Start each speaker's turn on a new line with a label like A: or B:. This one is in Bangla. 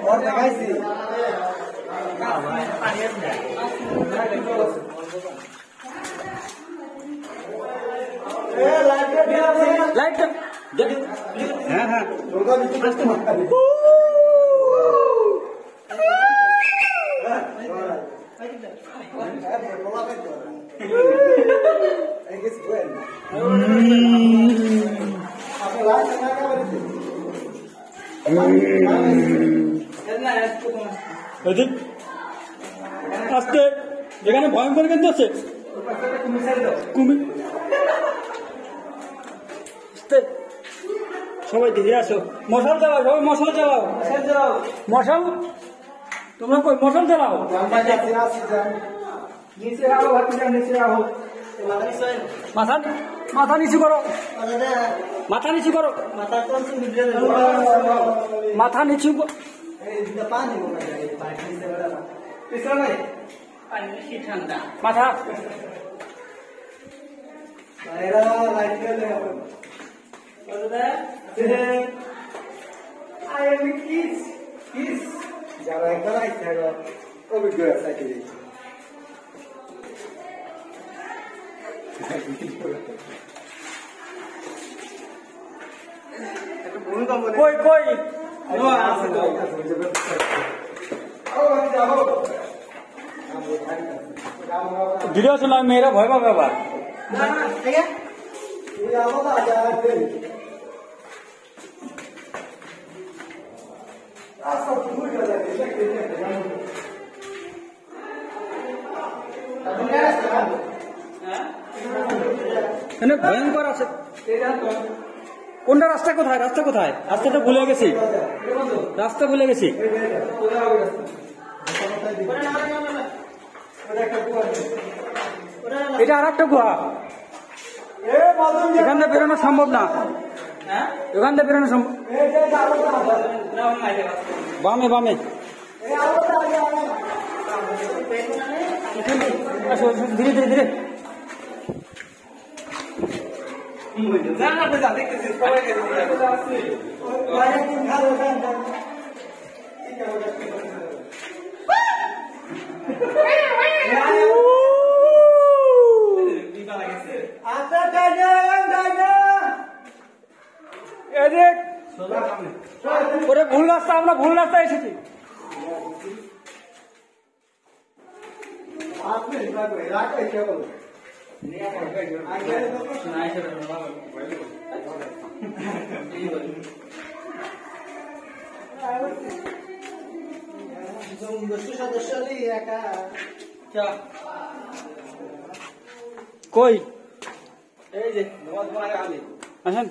A: और देखाইছি
B: लाइट हाँ हाँ আস্তে এখানে ভয়ঙ্কর কিন্তু আছে কুমির সবাই দেখে আসো মশাল চালাও সবাই মশাল চালাও মশাল তোমরা কই মশাল চালাও
A: নিচে রাখো নিচে রাখো
B: মাথা মাথা নিচু করো মাথা নিচু করো মাথা নিচু মাথা
A: যারা একবার আইতে অভিজ্ঞ আছে
B: কই কই ভিডিও শোনা মেয়েরা ভয় পাবে আবার ভয়ঙ্কর আছে কোনটা রাস্তা কোথায় রাস্তাটা ভুলে গেছি রাস্তা ভুলে গেছি এটা আর একটা গুহা এখান থেকে বেরোনো সম্ভব না এখান থেকে বেরোনো সম্ভব বামে বামে ধীরে ধীরে ধীরে ভুল রাস্তা আমরা ভুল রাস্তায় এসেছি কই এই যে আসেন